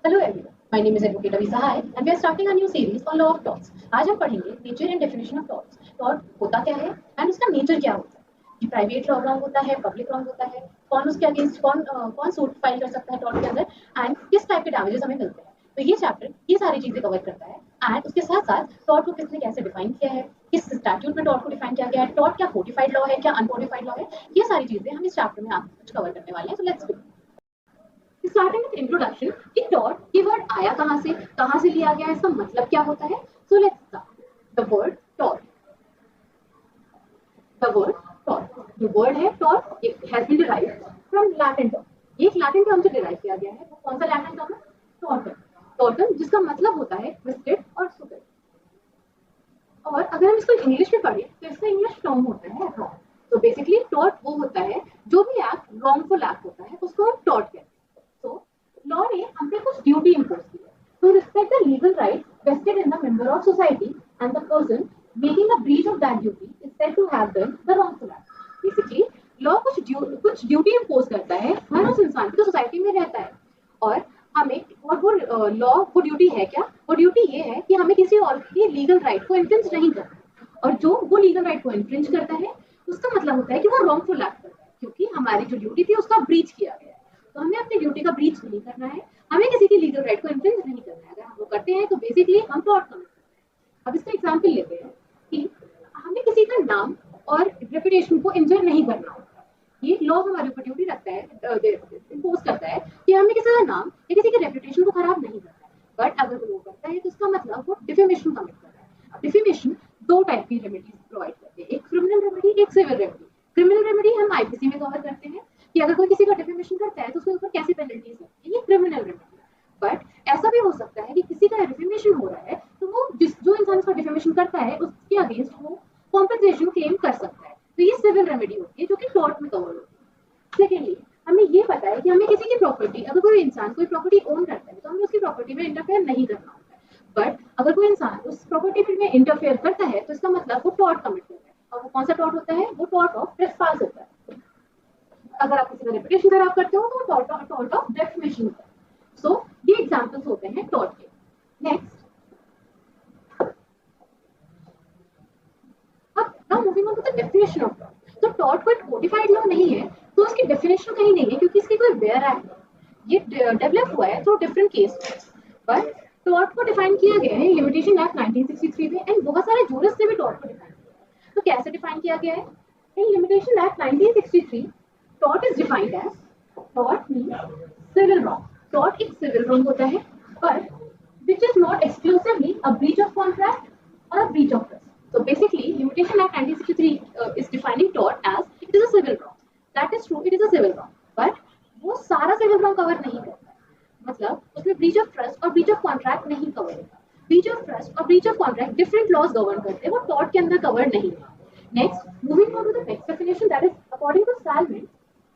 Hello everyone, my name is Advocate Avi Sahai and we are starting a new series on law of torts. आज हम पढ़ेंगे nature and definition of torts. Tort होता क्या है and उसका nature क्या होता है. कि प्राइवेट रॉन्ग होता है, पब्लिक रॉन्ग होता है, कौन उसके अगेंस्ट कौन सूट फाइल कर सकता है टॉर्ट के अंदर एंड किस टाइप के डैमेजेस हमें मिलते हैं. तो ये चैप्टर ये सारी चीजें कवर करता है एंड उसके साथ साथ टॉर्ट को किसने कैसे डिफाइन किया है, किस स्टैट्यूट में टॉर्ट को डिफाइन किया गया है, टॉर्ट क्या कोडिफाइड लॉ है, क्या अनकोडिफाइड लॉ है, ये सारी चीजें हम इस चैप्टर में आज कवर करने वाले हैं. So let's begin. Starting with introduction कि टॉर्ट कीवर्ड आया कहां से लिया गया है, इसका मतलब क्या होता है. So let's start. The word tort. The word tort जो वर्ड है tort it has been derived from Latin term. ये एक लैटिन टर्म से डिराइव किया गया है. वो कौन सा लैटिन टर्म है? टॉर्टम. टॉर्टम जिसका मतलब होता है ट्विस्टेड और सुगड. और अगर हम इसको इंग्लिश में पढ़ें तो इसका इंग्लिश टर्म होता है रॉन्ग. तो बेसिकली टॉर्ट वो होता है जो भी एक्ट रॉन्गफुल एक्ट होता है उसको हम टॉर्ट कहते हैं. So, law ने हम पे कुछ ड्यूटी इम्पोज की है to respect the legal rights vested in the member of society and the person making a breach of that duty is said to have done the wrongful act. Basically, law कुछ duty impose करता है हर उस इंसान की जो society में रहता है और हमें और वो लॉ वो ड्यूटी है क्या? वो ड्यूटी ये है कि हमें किसी और की लीगल राइट को इन्फ्रिंज नहीं करना और जो वो लीगल राइट को इन्फ्रिंज करता है उसका मतलब होता है कि वो रॉन्गफुल एक्ट करता है क्योंकि हमारी जो ड्यूटी थी उसका ब्रीच किया गया है. तो हमें अपनी ड्यूटी का ब्रीच नहीं करना है, हमें किसी की लीगल राइट को इन्फ्रिंज नहीं करना है. अगर हम वो करते हैं तो बेसिकली हम टॉर्ट कमिट करते हैं. अब इसका एग्जांपल लेते हैं कि हमें किसी का नाम और रेपुटेशन को इंजर नहीं करना होता. ये लॉ हमारे ऊपर ड्यूटी रखता है, इम्पोज करता है कि हमें किसी का नाम या किसी की रेपुटेशन को खराब नहीं करना है. बट अगर वो करता है तो उसका मतलब वो डिफेमेशन कमिट कर रहा है. अब डिफेमेशन दो टाइप की रेमेडीज प्रोवाइड करते हैं, एक क्रिमिनल रेमेडी, एक सिविल रेमेडी. क्रिमिनल रेमेडी हम आईपीसी में कवर करते हैं कि अगर कोई किसी का डिफेमेशन करता है तो उसके ऊपर कैसी पेनल्टीज लगती है, ये क्रिमिनल रेमेडी. बट ऐसा भी हो सकता है कि किसी का डिफेमेशन हो रहा है तो वो जो इंसान उसका डिफेमेशन करता है उसके अगेंस्ट वो कॉम्पेंसेशन क्लेम कर सकता है. तो ये सिविल रेमेडी होती है जो कि टॉर्ट में कवर होती है. सेकेंडली, हमें ये पता है कि हमें किसी की प्रॉपर्टी, अगर कोई इंसान कोई प्रॉपर्टी ओन करता है तो हमें उसकी प्रॉपर्टी में इंटरफेयर नहीं करना होता है. बट अगर कोई इंसान उस प्रॉपर्टी में इंटरफेयर करता है तो इसका मतलब वो टॉर्ट कमिट करता है. और वो कौन सा टॉर्ट होता है? वो टॉर्ट ऑफ ट्रेसपास होता है. अगर आप किसी का रेपुटेशन खराब करते हो तो टॉर्ट ऑफ डेफमेशन होता है. सो ये एग्जांपल्स होते हैं टॉर्ट के. नेक्स्ट, अब now moving on to the definition of tort. तो टॉर्ट कोई कोडिफाइड लॉ नहीं है तो उसकी डेफिनेशन कहीं नहीं है क्योंकि इसकी कोई वेयर एक्ट है. ये डेवलप हुआ है through different cases. But tort को डिफाइन किया गया है लिमिटेशन एक्ट 1963 में एंड बहुत सारे जूरिस्ट ने भी टॉर्ट को डिफाइन किया है. तो कैसे डिफाइन किया गया है? इन limitation act 1963 tort is defined as tort means civil wrong. Tort एक civil wrong होता है पर which is not exclusively a breach of contract or a breach of trust. So basically Limitation Act 1963 is defining tort as it is a civil wrong. That is true, it is a civil wrong. But वो सारा civil wrong cover नहीं करता. मतलब उसमें breach of trust और breach of contract नहीं cover होता. Breach of trust और breach of contract different laws govern करते हैं, वो tort के अंदर cover नहीं है. Next, moving on to the next definition, that is according to Salmon,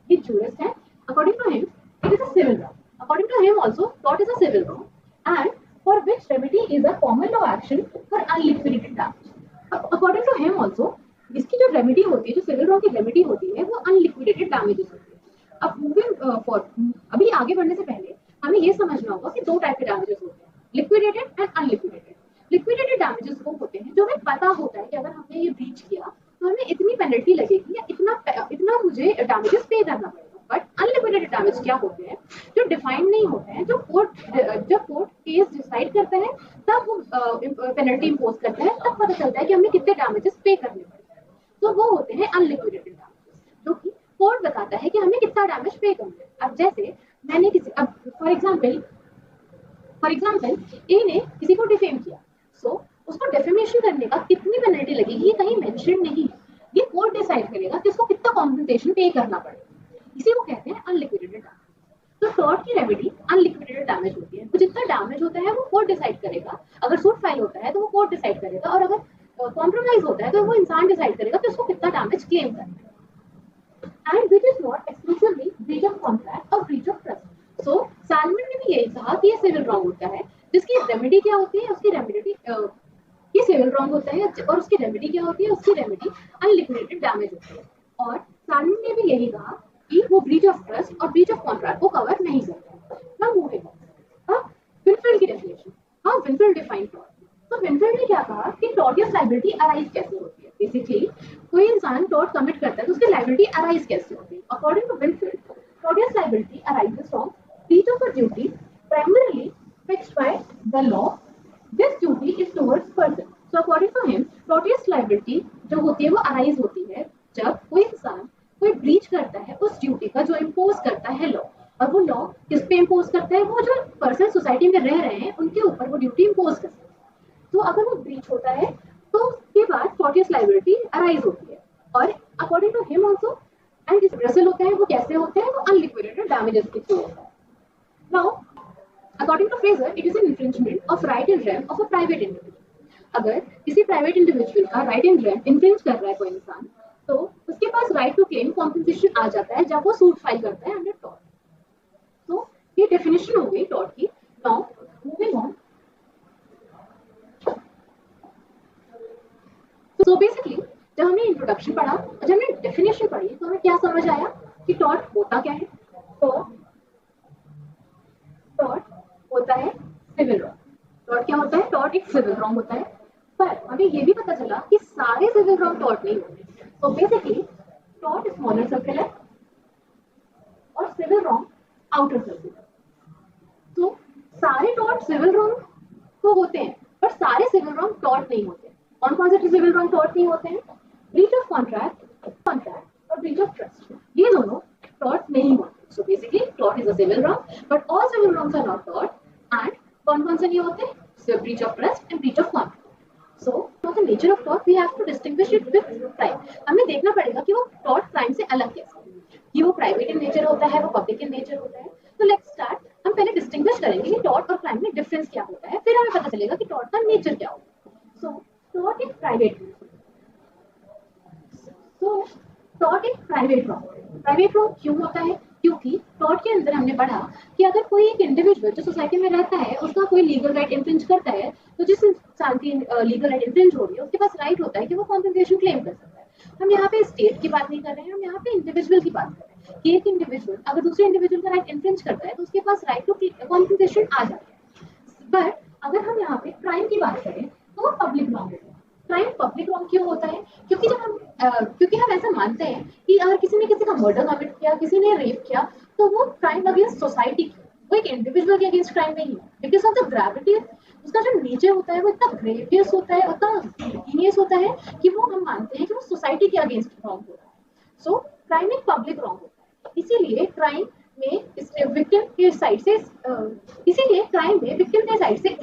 the jurist, and according to him, it is a civil wrong. According to him also, tort is a civil wrong, and for which remedy is a common law action for unliquidated damage. According to him also, इसकी जो remedy होती है, जो civil wrong की remedy होती है, वो unliquidated damages होती है. अब मूविंग अभी आगे बढ़ने से पहले हमें ये समझना होगा कि दो टाइप के डैमेजेस होते हैं, liquidated and unliquidated. Liquidated damages वो होते हैं जो हमें पता होता है कि अगर हमने ये ब्रीच किया तो हमें इतनी पेनल्टी लगेगी या इतना मुझे डैमेजेस पे करना पड़ेगा. बट अनलिक्विडेटेड डैमेज क्या होते हैं? जो डिफाइन नहीं होते हैं, जो जब कोर्ट केस डिसाइड करता है तब वो पेनल्टी इम्पोज करता है, तब पता चलता है कि हमें कितने डैमेजेस पे करने पड़ते हैं. तो वो होते हैं अनलिक्विडेटेड डैमेजेस जो कि कोर्ट बताता है कि हमें कितना डैमेज पे करना है. अब जैसे मैंने किसी, अब फॉर एग्जाम्पल ए ने किसी को डिफेम किया, सो उसको डेफेमेशन करने का कितनी पेनल्टी लगेगी ये कहीं मेंशन नहीं है. ये कोर्ट डिसाइड करेगा कि उसको कितना कॉम्पेंसेशन पे करना पड़ेगा. इसी को कहते हैं अनलिक्विडेटेड डैमेज. तो टॉर्ट की रेमेडी अनलिक्विडेटेड डैमेज होती है. तो जितना डैमेज होता है वो कोर्ट डिसाइड करेगा. अगर सूट फाइल होता है तो वो कोर्ट डिसाइड करेगा, और अगर कॉम्प्रोमाइज होता है तो वो इंसान डिसाइड करेगा कि उसको कितना डैमेज क्लेम करना है. And which is not exclusively breach of contract और breach of trust. So Salmond ने भी यही कहा कि ये सिविल रॉन्ग होता है जिसकी रेमेडी क्या होती है, उसकी रेमेडी ये सिविल रॉन्ग होता है और उसकी रेमेडी क्या होती है, उसकी रेमेडी अनलिक्विडेटेड डैमेज होती है. और सैलमन ने भी यही कहा कि वो ब्रीच ऑफ ट्रस्ट और ब्रीच ऑफ कॉन्ट्रैक्ट को कवर नहीं करता. Now moving on. अब डिफाइन टॉर्ट। तो विनफील्ड ने क्या कहा कि टॉर्टियस लायबिलिटी अराइज कैसे होती है। बेसिकली कोई इंसान टॉर्ट कमिट करता है तो उसकी लायबिलिटी अराइज कैसे होती है। According to Winfield, tortious liability arises from breach of a duty primarily fixed by the law. This duty is towards person. So according to him, tortious liability जो होती है वो अराइज होती है जब कोई इंसान कोई ब्रीच करता है उस ड्यूटी का जो इम्पोज करता है लॉ। और वो लॉ किस पे इम्पोज करता है, वो जो पर्सन सोसाइटी में रह रहे हैं उनके ऊपर वो ड्यूटी इम्पोज करता है। तो अगर वो ब्रीच होता है तो उसके बाद टॉर्टियस लायबिलिटी अराइज होती है। और according to him also and जिस रिजल्ट होता है वो कैसे होते हैं, वो अनलिक्विडेटेड डैमेजेस के थ्रू होता है। Now, according to Fraser, it is an infringement of right in rem of a private individual. अगर किसी प्राइवेट इंडिविजुअल का राइट इन रेम इन्फ्रिंज कर रहा है कोई इंसान, तो उसके पास राइट टू क्लेम कॉम्पेंसेशन आ जाता है जब वो सूट फाइल करता है अंडर टॉर्ट। तो ये डेफिनेशन हो गई टॉर्ट की। Now moving on. So basically जब हमने इंट्रोडक्शन पढ़ा और जब हमने डेफिनेशन पढ़ी तो हमें क्या समझ आया कि टॉर्ट होता क्या है। तो टॉर्ट होता है सिविल रॉन्ग। टॉर्ट क्या होता है? टॉर्ट एक सिविल रॉन्ग होता है। पर हमें ये भी पता चला कि सारे सिविल रॉन्ग टॉर्ट नहीं होते। तो बेसिकली टॉर्ट स्मॉलर सर्कल है और सिविल रॉन्ग आउटर सर्कल है। तो सारे टॉर्ट सिविल रॉन्ग तो होते हैं पर सारे सिविल रॉन्ग टॉर्ट नहीं होते। कौन कौन से सिविल रॉन्ग टॉर्ट नहीं होते हैं? ब्रीच ऑफ कॉन्ट्रैक्ट और ब्रीच ऑफ ट्रस्ट, ये दोनों टॉर्ट नहीं होते। So basically, tort is a civil wrong, but all civil wrongs are not tort. And कौन-कौन से नहीं होते? So breach of trust and breach of contract. So for the nature of tort, we have to distinguish it with crime. हमें देखना पड़ेगा कि वो tort crime से अलग कैसे है। कि वो private in nature होता है, वो public in nature होता है। तो let's start. हम पहले distinguish करेंगे कि tort और crime में difference क्या होता है, फिर हमें पता चलेगा कि tort का nature क्या होता है। So tort एक private टॉर्ट एक प्राइवेट रॉन्ग। प्राइवेट रॉन्ग क्यों होता है? क्योंकि टॉर्ट के अंदर हमने पढ़ा कि अगर कोई एक इंडिविजुअल जो सोसाइटी में रहता है उसका कोई लीगल राइट इन्फ्रिंज करता है, तो जिस इंसान की लीगल राइट इन्फ्रिंज हो रही है उसके पास राइट होता है कि वो कॉम्पेंसेशन क्लेम कर सकता है। हम यहाँ पे स्टेट की बात नहीं कर रहे हैं, हम यहाँ पे इंडिविजुअल की बात कर रहे हैं कि एक इंडिविजुअल अगर दूसरे इंडिविजुअल का राइट इन्फ्रिंज करता है तो उसके पास राइट टू कॉम्पेंसेशन आ जाता है। बट अगर हम यहाँ पे क्राइम की बात करें तो वो पब्लिक रॉन्ग है। क्राइम पब्लिक रॉन्ग क्यों होता है? क्योंकि हम ऐसा मानते हैं कि अगर किसी ने किसी का मर्डर कमिट किया, किसी ने रेप किया, तो वो क्राइम अगेंस्ट सोसाइटी की, वो एक इंडिविजुअल के अगेंस्ट क्राइम नहीं है। बिकॉज ऑफ द ग्रेविटी, उसका जो नेचर होता है वो इतना ग्रेवियस होता है, उतना हीनियस होता है कि वो हम मानते हैं कि वो सोसाइटी के अगेंस्ट रॉन्ग हो रहा है। सो क्राइम एक पब्लिक रॉन्ग होता है। इसीलिए क्राइम में विक्टिम के साइड से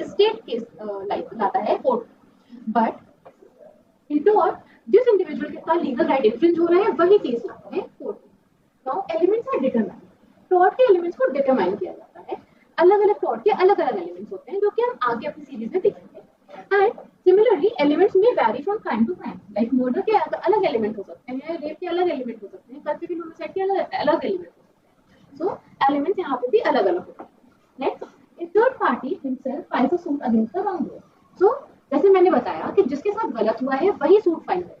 स्टेट केस लाता है कोर्ट। बट into और जिस इंडिविजुअल का लीगल राइट इन्फ्रिंज हो रहा है वही केस लाते हैं court. Now elements are determine. Tort के एलिमेंट्स को डिटरमाइन किया जाता है। अलग-अलग टॉर्ट के अलग-अलग एलिमेंट्स होते हैं जो कि हम आगे अपनी सीरीज में देखेंगे। एंड सिमिलरली एलिमेंट्स में vary from crime to crime. Like murder के अलग एलिमेंट हो सकते हैं, रेप के अलग एलिमेंट हो सकते हैं, कल्पिटिंग होमिसाइड के अलग एलिमेंट हो सकते हैं। सो एलिमेंट्स यहाँ पे भी अलग-अलग होते हैं। Next, a third party himself files a suit against the wrongdoer. So जैसे मैंने बताया कि जिसके साथ गलत हुआ है वही सूट फाइल करेगा।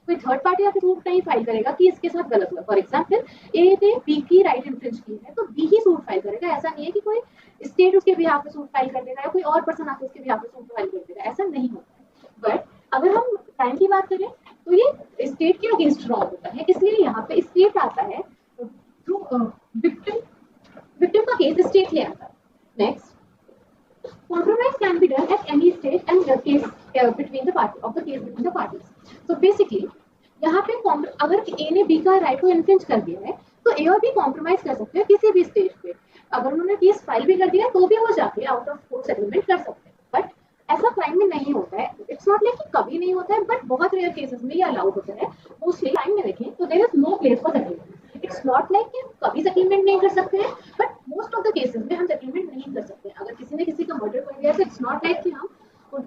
कोई थर्ड पार्टी आके सूट नहीं फाइल करेगा कि इसके साथ गलत हुआ। फॉर एग्जांपल ए ने बी की राइट इन्फ्रिंज की है तो बी ही सूट फाइल करेगा। ऐसा नहीं है कि कोई स्टेट उसके बिहाफ पे सूट फाइल कर देगा या कोई और पर्सन आके उसके बिहाफ पे सूट फाइल कर देगा, ऐसा नहीं होता है। बट अगर हम क्राइम की बात करें तो ये स्टेट के अगेंस्ट रॉन्ग होता है, इसलिए यहाँ पे स्टेट आता है थ्रू विक्टिम का केस स्टेट ले आता है। Next, compromise can be done at any stage and the case between the parties. So basically यहाँ पे अगर A ने B का राइट को इन्फ्रिंज कर दिया है तो A और B कॉम्प्रोमाइज कर सकते हैं किसी भी स्टेज पे। अगर उन्होंने केस फाइल भी कर दिया तो भी वो जाके आउट ऑफ कोर्ट सेटलमेंट कर सकते हैं। बट ऐसा क्राइम में नहीं होता है। इट्स नॉट लाइक कि कभी नहीं होता है, बट बहुत रेयर केसेस में ये अलाउड होता है। मोस्टली क्राइम में देखें तो there is no place for settlement. It's not like कि कभी सेटलमेंट नहीं कर सकते हैं, but most of the cases में हम सेटलमेंट नहीं कर सकते। अगर किसी ने किसी का मर्डर कर दिया तो इट्स नॉट लाइक कि हम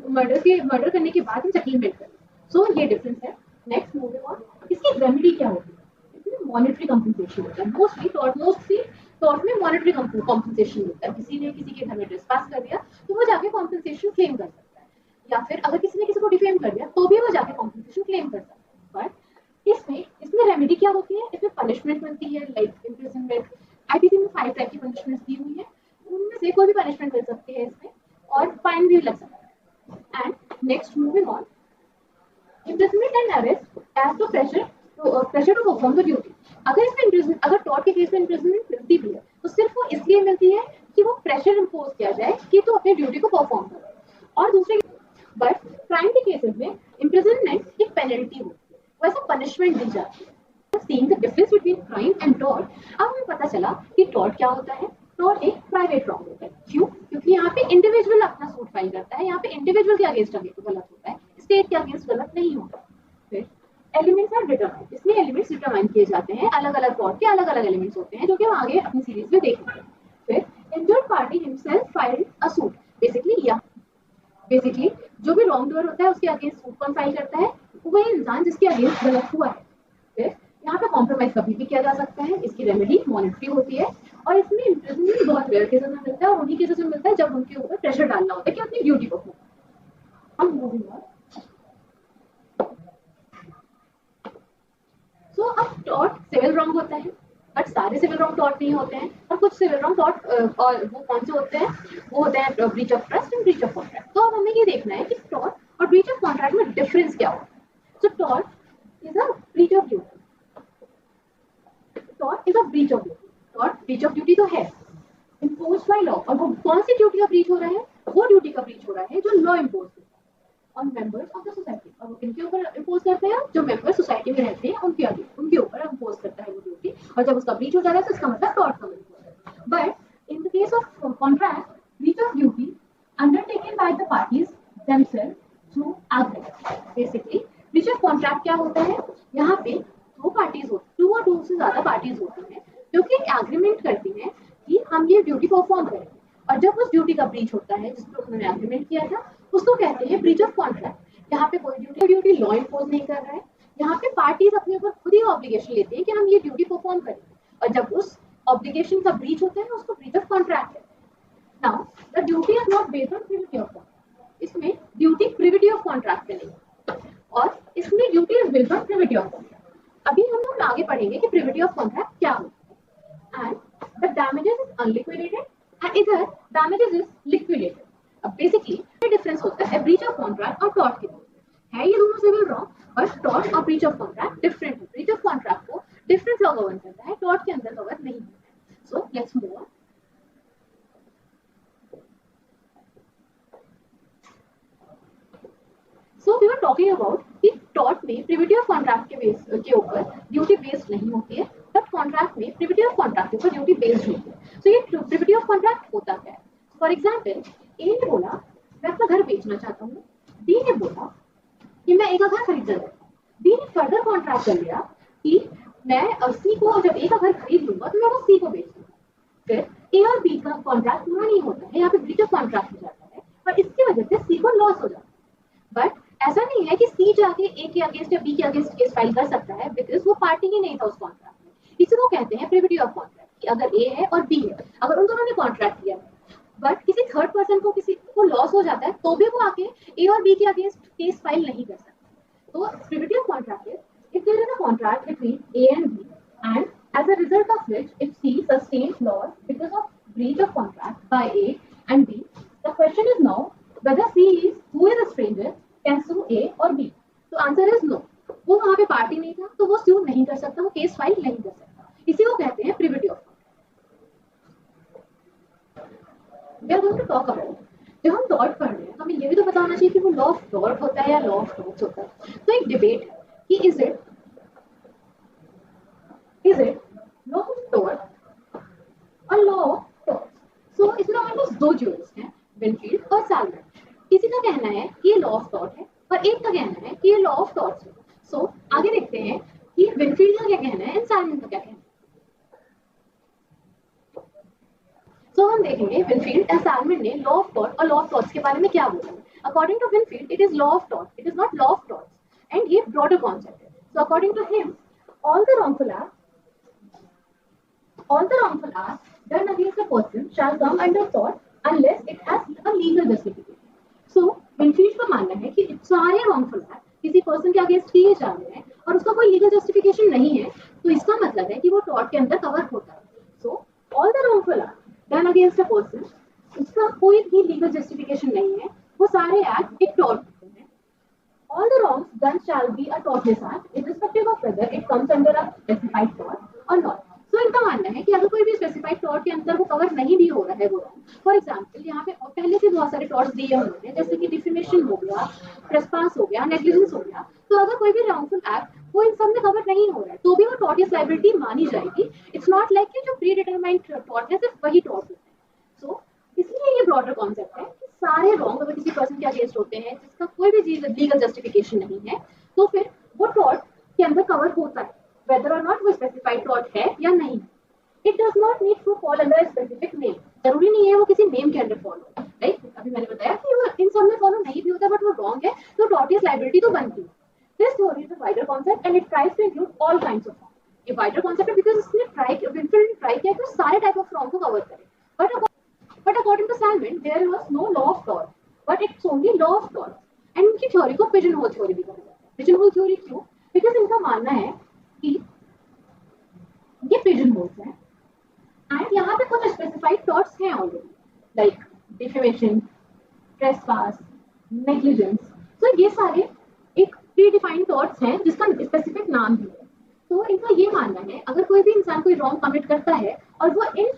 मर्डर करने के बाद हम सेटलमेंट करें। सो ये डिफरेंस है। नेक्स्ट, मूविंग ऑन, इसकी रेमेडी क्या होती है? इसमें मॉनेटरी कंपनसेशन होता है। मोस्टली टॉर्ट में मॉनेटरी कंपनसेशन होता है। किसी ने किसी के घर में ट्रेसपास कर दिया तो वो जाके कॉम्पनसेशन क्लेम कर सकता है, या फिर अगर किसी ने किसी को डिफेम कर दिया तो भी वो जाके कॉम्पनसेशन क्लेम कर सकता है। बट इसमें रेमेडी क्या होती है? इसमें पनिशमेंट मिलती है, लाइक इम्प्रिजनमेंट। आईपीसी में 5 टाइप की पनिशमेंट्स दी हुई है, उनमें से कोई भी पनिशमेंट मिल सकती है इसमें, और फाइन भी लग सकता है। And next, moving on, imprisonment and arrest as the pressure to perform the duty. अगर इसमें imprisonment, अगर टॉर्ट के केस में imprisonment मिलती भी है तो सिर्फ वो इसलिए मिलती है कि वो प्रेशर इम्पोज किया जाए कि तो अपनी ड्यूटी को परफॉर्म करे, और दूसरे बट क्राइम के केसेस में imprisonment एक पेनल्टी होती है, वैसे पनिशमेंट दी जाती है। Seeing the difference between crime and tort, अब हमें पता चला कि टॉर्ट क्या होता है। टॉर्ट एक प्राइवेट रॉन्ग होता है। क्यों? क्योंकि यहाँ पे इंडिविजुअल अपना सूट फाइल करता है, यहाँ पे इंडिविजुअल के अगेंस्ट गलत होता है, स्टेट के अगेंस्ट गलत नहीं होता। फिर एलिमेंट्स आर डिटरमाइंड, इसमें एलिमेंट्स डिटरमाइन किए जाते हैं, अलग अलग टॉर्ट के अलग अलग एलिमेंट्स होते हैं जो कि हम आगे अपनी सीरीज में देखेंगे। फिर injured party himself filed a suit, basically जो भी रॉन्ग डूअर होता है उसके अगेंस्ट सूट कौन फाइल करता है? वही इंसान जिसके अगेंस्ट गलत हुआ है। फिर यहाँ पे कॉम्प्रोमाइज कभी भी किया जा सकता है, इसकी रेमेडी मॉनिटरी होती है, और इसमें इम्प्रिजनमेंट बहुत रेयर केसेस में मिलता है, और उन्हीं केसेस में मिलता है जब उनके ऊपर प्रेशर डालना होता है कि अपनी ड्यूटी को हम मूविंग ऑन। सो अब टॉर्ट सिविल रॉन्ग होता है, बट सारे सिविल रॉन्ग टॉर्ट नहीं होते हैं, और कुछ सिविल रॉन्ग टॉर्ट और वो कौन से होते हैं? वो होते हैं breach of trust and breach of contract. तो अब हमें ये देखना है कि टॉर्ट और ब्रीच ऑफ कॉन्ट्रैक्ट में डिफरेंस क्या होता है। So tort is a breach of duty, tort is a breach of duty. Tort breach of duty तो है इम्पोज बाय लॉ, और वो कौन सी ड्यूटी का ब्रीच हो रहा है? वो ड्यूटी का ब्रीच हो रहा है जो लॉ इम्पोज करता है on members of the society, और वो किनके ऊपर इम्पोज करते हैं? जो मेंबर सोसाइटी में रहते हैं उनके ऊपर इम्पोज करता है वो ड्यूटी, और जब उसका ब्रीच हो जा रहा है तो इसका मतलब टॉर्ट का ब्रीच हो रहा है। But in the case of contract, breach of duty undertaken by the parties themselves through agreement. Basically breach of contract क्या होता है? यहाँ पे दो पार्टीज होती है, टू और टू से ज्यादा पार्टीज होती हैं जो कि एग्रीमेंट करती हैं कि हम ये ड्यूटी परफॉर्म करेंगे, और जब उस ड्यूटी का ब्रीच होता है जिस पर उन्होंने एग्रीमेंट किया था उसको कहते हैं ब्रीच ऑफ कॉन्ट्रैक्ट। यहाँ पे कोई ड्यूटी लॉ इम्पोज नहीं कर रहा है, यहाँ पे पार्टीज अपने ऊपर खुद ही ऑब्लिगेशन लेते हैं कि हम ये ड्यूटी परफॉर्म करेंगे, और जब उस ऑब्लिगेशन का ब्रीच होता है उसको ब्रीच ऑफ कॉन्ट्रैक्ट है। Now the duty is not based on privity of contract, इसमें ड्यूटी प्रिविटी ऑफ कॉन्ट्रैक्ट पे नहीं, और इसमें duty is based on privity of contract. अभी हम लोग आगे पढ़ेंगे कि प्रिविटी ऑफ कॉन्ट्रैक्ट क्या होता है। And the damages is unliquidated and इधर डैमेजेस इज लिक्विडेटेड। अब बेसिकली डिफरेंस होता है ब्रीच ऑफ कॉन्ट्रैक्ट और टॉर्ट के बीच में। है ये दोनों सिविल रॉन्ग, बट टॉर्ट और ब्रीच ऑफ कॉन्ट्रैक्ट डिफरेंट है। ब्रीच ऑफ कॉन्ट्रैक्ट को डिफरेंट लॉ गवर्न करता है, टॉर्ट के अंदर गवर्न नहीं होता है। So let's move on. So we were talking about कि टॉर्ट में प्रिविटी ऑफ कॉन्ट्रैक्ट के ऊपर ड्यूटी बेस्ड नहीं होती है, बट कॉन्ट्रैक्ट में प्रिविटी ऑफ कॉन्ट्रैक्ट के ऊपर ड्यूटी बेस्ड होती है। सो ये प्रिविटी ऑफ कॉन्ट्रैक्ट होता क्या है? फॉर एग्जाम्पल, ए ने बोला मैं अपना घर बेचना चाहता हूँ, बी ने बोला कि मैं ए का घर खरीदना चाहता हूँ। बी ने फर्दर कॉन्ट्रैक्ट कर लिया कि मैं सी को, जब ए का घर खरीद लूंगा तो मैं वो सी को बेच दूंगा। फिर ए और बी का कॉन्ट्रैक्ट पूरा नहीं होता है, यहाँ पे ब्रीच ऑफ कॉन्ट्रैक्ट हो जाता है, और इसकी वजह से सी को लॉस हो जाता है। बट ऐसा नहीं है कि सी जाके ए के अगेंस्ट या बी के अगेंस्ट केस फाइल कर सकता है, बिकॉज वो पार्टी ही नहीं था उस कॉन्ट्रैक्ट में। इसी को कहते हैं प्रिविटी ऑफ कॉन्ट्रैक्ट, कि अगर ए है और बी है, अगर उन दोनों ने कॉन्ट्रैक्ट किया है, बट किसी थर्ड पर्सन को, किसी को लॉस हो जाता है, तो भी वो आके ए और बी के अगेंस्ट केस फाइल नहीं कर सकता। तो privity of contract is if there is a contract between A and B, and as a result of which if C sustains loss because of breach of contract by A and B, the question is now whether C is, who is a stranger, can sue A or B. तो answer is no, वो वहां पे party नहीं था तो वो sue नहीं कर सकता, वो केस फाइल नहीं कर सकता। इसी को कहते हैं privity of contract. We are going to talk about, जब हम टॉर्ट पढ़ रहे हैं हमें ये भी तो पता होना चाहिए कि वो लॉ ऑफ टॉर्ट होता है या लॉ ऑफ टॉर्ट्स होता है। तो एक डिबेट है कि is it law of tort और लॉ ऑफ टॉर्ट्स। सो इसमें हमारे पास दो ज्यूरिस्ट हैं, विनफील्ड और सैलमन। किसी का कहना है कि ये लॉ ऑफ टॉर्ट है और एक का कहना है कि ये लॉ ऑफ टॉर्ट्स है। सो आगे देखते हैं कि विनफील्ड का क्या कहना है एंड सैलमन का क्या कहना है। सो हम देखेंगे विनफील्ड एंड सैलमन ने लॉ ऑफ टॉर्ट और लॉ ऑफ टॉर्ट्स के बारे में क्या बोला है। According to Winfield it is law of tort, it is not law of torts, and ये ब्रॉडर कॉन्सेप्ट है। So according to him all the wrongful acts done against a person shall come under tort unless it has a legal justification. So Winfield का मानना है कि सारे wrongful acts किसी person के against किए जा रहे हैं और उसका कोई लीगल जस्टिफिकेशन नहीं है, तो इसका मतलब है कि वो टॉर्ट के अंदर कवर होता है। So all the wrongful acts done against a person, उसका कोई भी लीगल जस्टिफिकेशन नहीं है, वो सारे एक्ट एक टॉर्ट होते हैं। All the wrongs done shall be a tortless act, irrespective of whether it comes under a specified tort or not. So इनका मानना है कि अगर कोई भी स्पेसिफाइड टॉर्ट के अंदर वो कवर नहीं भी हो रहा है वो रॉन्ग, फॉर एग्जाम्पल यहाँ पे पहले से बहुत सारे टॉर्ट्स दिए हुए हैं, जैसे कि डिफेमेशन हो गया, ट्रेसपास हो गया, नेग्लिजेंस हो गया, तो अगर कोई भी रॉन्गफुल एक्ट वो इन सब में कवर नहीं हो रहा है तो भी वो टॉर्टियस लाइबिलिटी मानी जाएगी। इट्स नॉट लाइक कि जो प्री डिटरमाइंड टॉर्ट है सिर्फ वही टॉर्ट होता है। सो इसलिए ये ब्रॉडर कॉन्सेप्ट है कि सारे रॉन्ग अगर किसी पर्सन के अगेंस्ट होते हैं जिसका कोई भी लीगल जस्टिफिकेशन नहीं है तो फिर वो टॉर्ट के अंदर कवर होता है, वेदर और नॉट वो स्पेसिफाइड टॉर्ट है या नहीं। It does not need to fall under specific name, जरूरी नहीं है वो किसी नेम के अंदर फॉलो हो। राइट, अभी मैंने बताया कि वो इन सब में फॉलो नहीं भी होता बट वो रॉन्ग है तो टॉर्टियस लाइबिलिटी तो बनती है। This theory is a wider concept and it tries to include all kinds of wrong. ये वाइडर कॉन्सेप्ट है बिकॉज इसने ट्राई किया कि सारे टाइप ऑफ रॉन्ग को कवर करे। But according to Salmon, there was no law of tort, but it's only law of tort. And इनकी theory को पिजन होल थ्योरी भी कहा जाता है। पिजन होल थ्योरी क्यों? बिकॉज इनका मानना है कि ये पिजन होल्स हैं एंड यहाँ पे कुछ स्पेसिफाइड टॉर्ट्स हैं already, like defamation, trespass, negligence. तो ये सारे एक प्री डिफाइंड टॉर्ट्स हैं जिसका स्पेसिफिक नाम भी है। तो इनका ये मानना है अगर कोई भी इंसान कोई रॉन्ग कमिट करता है और वो इन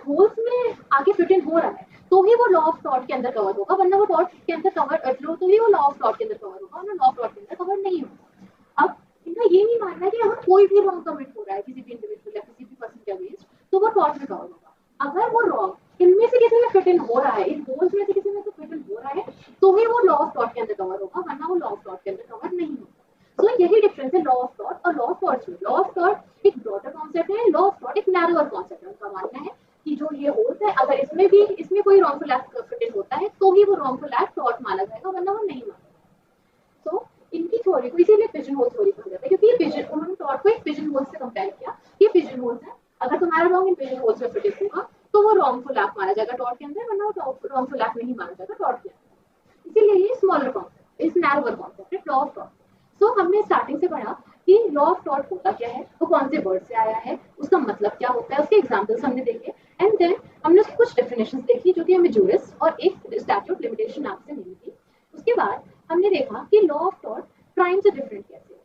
होल्स में आगे फिट इन हो रहा है तो ही वो लॉ ऑफ टॉर्ट के अंदर कवर होगा, वरना वो टॉर्ट के अंदर कवर तो ही वो लॉ ऑफ टॉर्ट के अंदर कवर होगा, वरना लॉ ऑफ टॉर्ट के अंदर कवर नहीं होगा। अब इनका ये नहीं मानना कि अगर कोई भी रॉन्ग कमिट हो रहा है किसी भी इंडिविजुअल या किसी भी पर्सन के अगेंस्ट तो वो टॉर्ट में कवर होगा। अगर वो रॉन्ग इनमें से किसी में फिट इन हो रहा है, इन होल्स में से किसी में से फिट इन हो रहा है तो ही वो लॉ ऑफ टॉर्ट के अंदर कवर होगा, वरना वो लॉ ऑफ टॉर्ट के अंदर कवर नहीं होगा। तो यही डिफरेंस है लॉ ऑफ टॉर्ट और लॉ ऑफ टॉर्ट्स में। लॉ ऑफ टॉर्ट एक ब्रॉडर कॉन्सेप्ट है, लॉ ऑफ टॉर्ट एक नैरोअर कॉन्सेप्ट है। उनका मानना है कि जो ये होल्स है अगर इसमें कोई रॉन्गफुल एक्ट फिट इन होता है तो ही वो रॉन्गफुल एक्ट टॉर्ट माना जाएगा, वरना वो नहीं माना जाएगा। तो इनकी थ्योरी को इसीलिए पिजन होल थ्योरी कहा जाता है क्योंकि ये पिजन, उन्होंने टॉर्ट को एक पिजन होल से कंपेयर किया। ये पिजन होल्स है, अगर तुम्हारा रॉन्ग इन पिजन होल्स में फिट इन होगा तो वो रॉन्गफुल एक्ट माना जाएगा टॉर्ट के अंदर, वरना वो रॉन्गफुल एक्ट नहीं माना जाएगा टॉर्ट के अंदर। इसीलिए ये स्मॉलर कॉन्सेप्ट, इस नैरोअर कॉन्सेप्ट है लॉ ऑफ टॉर्ट। सो हमने स्टार्टिंग से पढ़ा कि लॉ ऑफ टॉर्ट होता क्या है, वो कौन से वर्ड से आया है, उसका मतलब क्या होता है, उसके एग्जांपल्स हमने देखे एंड देन हमने उसकी कुछ डेफिनेशंस देखी जो कि हमें जूरिस और एक स्टैट्यूट ऑफ लिमिटेशन एक्ट से मिली थी। उसके बाद हमने देखा कि लॉ ऑफ टॉर्ट क्राइम से डिफरेंट कैसे है।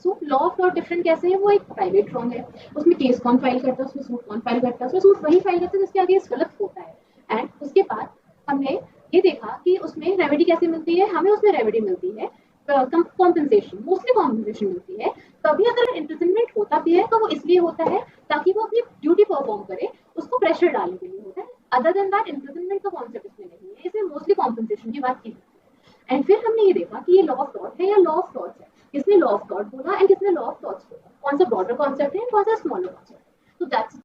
So law of tort different कैसे है, वो एक प्राइवेट रॉन्ग है, उसमें केस कौन फाइल करता है, उसमें सूट कौन फाइल करता है, उसमें सूट वही फाइल करता है जिसके आगे गलत होता है। एंड उसके बाद हमने ये देखा कि उसमें रेमेडी कैसे मिलती है, हमें उसमें रेमेडी मिलती है कॉम्पेंसेशन, मोस्टली कॉम्पेंसेशन मिलती है। कभी अगर इम्प्रिजनमेंट होता भी है तो वो इसलिए होता है ताकि वो अपनी ड्यूटी परफॉर्म करे, उसको प्रेशर डालने के लिए होता है। अदर देन दैट इम्प्रिजनमेंट का कॉन्सेप्ट इसमें नहीं है, इसमें मोस्टली कॉम्पेंसेशन की बात की जाती है। एंड फिर हमने ये देखा कि ये लॉ ऑफ टॉर्ट है या लॉ ऑफ टॉर्ट्स है, किसने लॉ ऑफ टॉर्ट बोला एंड किसने लॉ ऑफ टॉर्ट्स बोला, कौन सा ब्रॉडर कॉन्सेप्ट है, कौन सा स्मॉलर कॉन्सेप्ट है। तो दैट्स